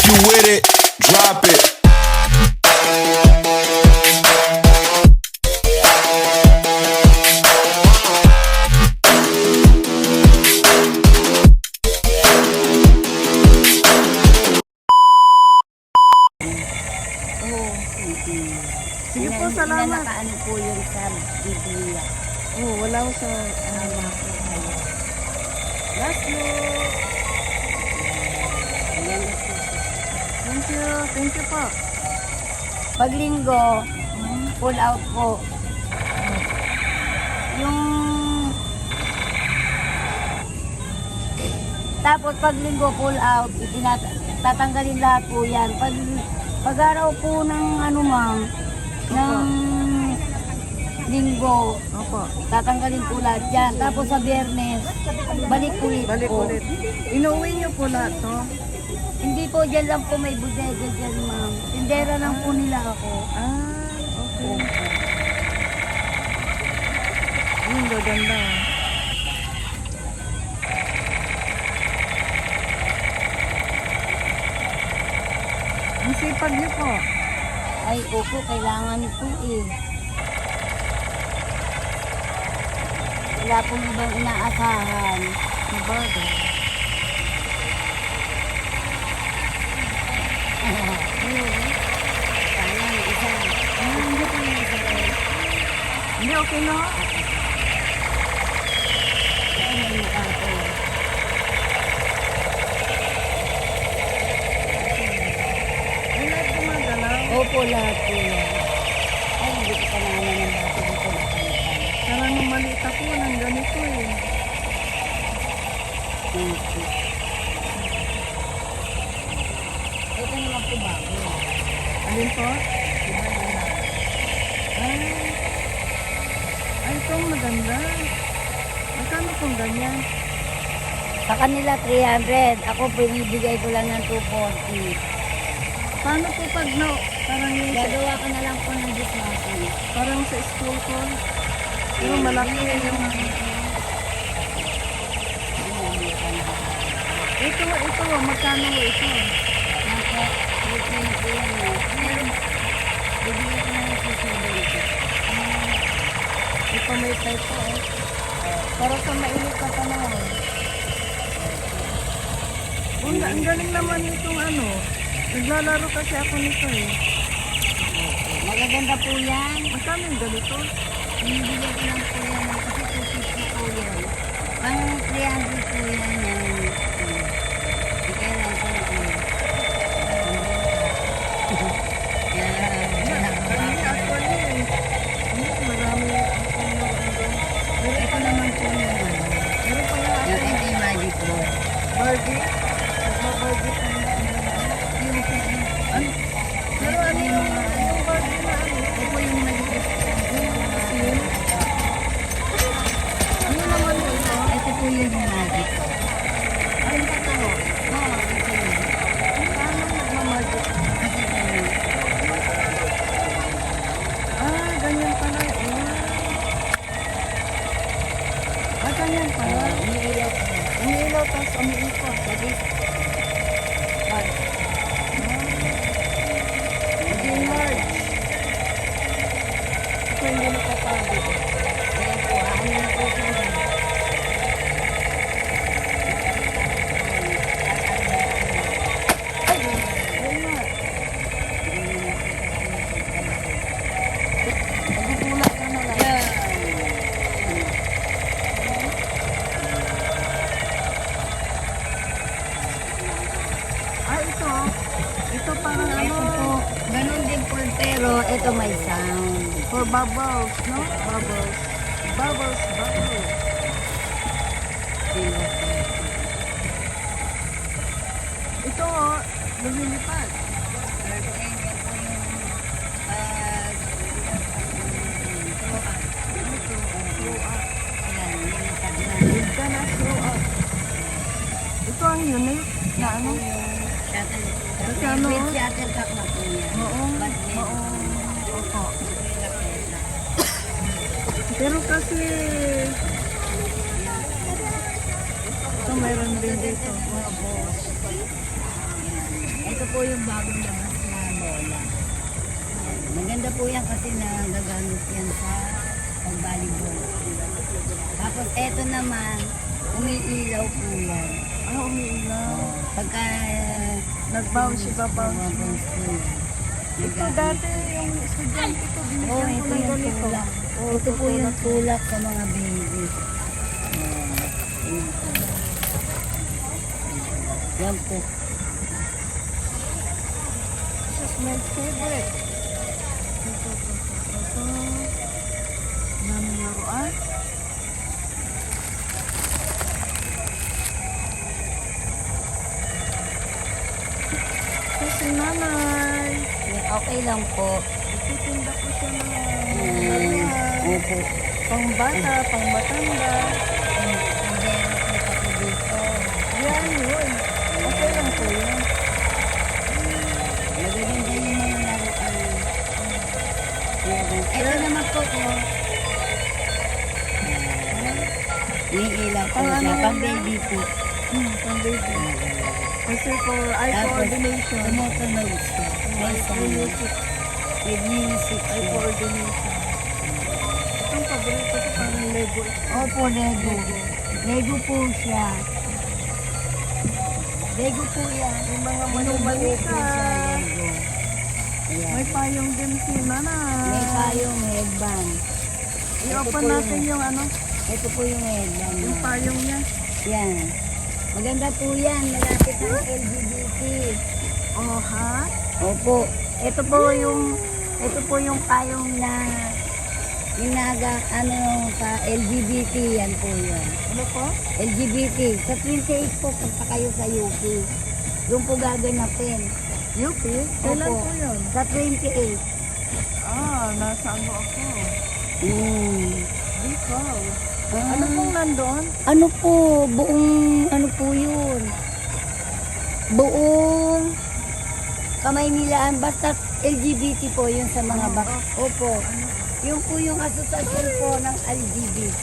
you with it, drop it. Sige po, salamat. Nakaano po yun sa Biblia. Oh, wala ko sa... Tama po kayo. Last look. Ayan na po. Thank you. Thank you po. Pag linggo, pull out po. Yung... Tapos pag linggo, pull out. Tatanggalin lahat po yan. Pag araw po ng ano mang, ng linggo, Opo. tatanggalin po lahat yan. Tapos sa biyernes, balik ulit Balik po. ulit. Inuwi niyo po lahat to? Hindi po, dyan lang po may bodega dyan, ma'am. Tindera lang po nila ako. Okay. Yung gaganda. Ang sipag niyo po. Ay, opo, kailangan po eh. Wala pong ibang inaasahan. Sabagay. Sayang, isa. Hindi po yung isa. Hindi, okay na. Ano yung mukha ko? Ay, lahat gumagalaw. Opo, lahat po yan. Ay, hindi ko pa naman ng bata dito nakalitan. Kaya nung maliit ako, nang ganito eh. Ito naman po bago. Alin po? Diba naman? Ay, itong maganda. Magkano pong ganyan? Sa kanila 300. Ako pinibigay ko lang ng 240. Paano po pag no? Parang yung Gagawa ko na lang po ng dismounting. parang sa school ko. Pero malaki yung... Ito, magkano ito? Nasa 320 po yan eh. Pero, bibigay ko na lang po sa dito. Ito may type po eh. Para sa mainit na panahon. Ang galing naman itong ano. Naglalaro kasi ako nito eh. Magaganda po yan. Magkano yung ganito? Binibigay ko lang po yan kasi 250 po yan. Pang 300 po yan yan. Bigay lang po yan. Hindi actually eh. Marami akong naroon doon. Pero ito naman po yan. Meron pa nga Yung ako. ito yung magic ball. Barbie? Barbie pa nga. Yung Ano? Pero ano yung Barbie na ano? ito yung magic ball. Sim? Ano naman yun? Ito po yung magic. Ay, ito. Oo, ito yun. Paano nagmamagic? Kasi ganun. Ganyan pala. Ganyan pala. Umiilaw po. Umiilaw tapos umiikot. Sabi, Naging large. Ito hindi nakapagod. kaya po, ano na po siya. Ay, ayun nga. Magutulak ka na lang. Ito. Ito parang ano. Ito po, ganun din po, pero ito may sound. For bubbles, no? Bubbles. Bubbles, bubbles. Ito, lumilipad. Huwag ka na throw up. Ito ang unique na ano? Kasi ano? With shuttlecock na po yan. Oo. But may- Oo. Opo. Pero kasi ito mayroon din dito. Ito po po yung bagong labas na bola. Maganda po yan kasi nagagamit yan sa pag-volleyball. Tapos eto naman, umiilaw po yan. Umiilaw. Pagka Nag-bounce, iba-bounce. nag-bounce po yan. Ito dati yung estudyante ko, Oo, binigyan ko ito ng yung ganito. tulak. Ito po yung tulak sa mga baby. Yan po. This is my favorite. Ito. Namin laruan. Ito si nanay. Okay lang po. Ititinda ko siya ng Mm. laruan. Opo. Pang bata, pang matanda. Meron po kasi dito. Yan yun. Okay lang po yun. Magaganda yung mga laruan. Ito naman po ko. May ilaw po Pang siya. ano Pang yan? baby po. Pang baby. Kasi for eye Tapos, coordination. tumutunog siya. May Eye sound. music. With music Eye siya. coordination. Itong paborito ko pang Lego. Opo, Lego. Lego po siya. Lego po yan. Yung mga Binubuo mani-mani po ka. siya, Lego. Ayan. May payong din si nanay. May payong headband. I-open Ito po natin yung ano, Ito po yung headband. yung niya. payong niya. Yan. Maganda po yan. Malapit ang LGBT. Oh, ha? Opo. Ito po yung payong na ano sa LGBT. Yan po yan. Ano po? LGBT. Sa 28 po, punta kayo sa UP. Doon po gaganapin. UP? Kailan Opo. po yun? Sa 28. Nasa ano ako? Mm. Bicol. Ah. Ano pong nandoon? Ano po, buong, ano po yun? Buong kamay nilaan, basta LGBT po yun sa mga bak. Opo. Yung po yung asosasyon po ng LGBT.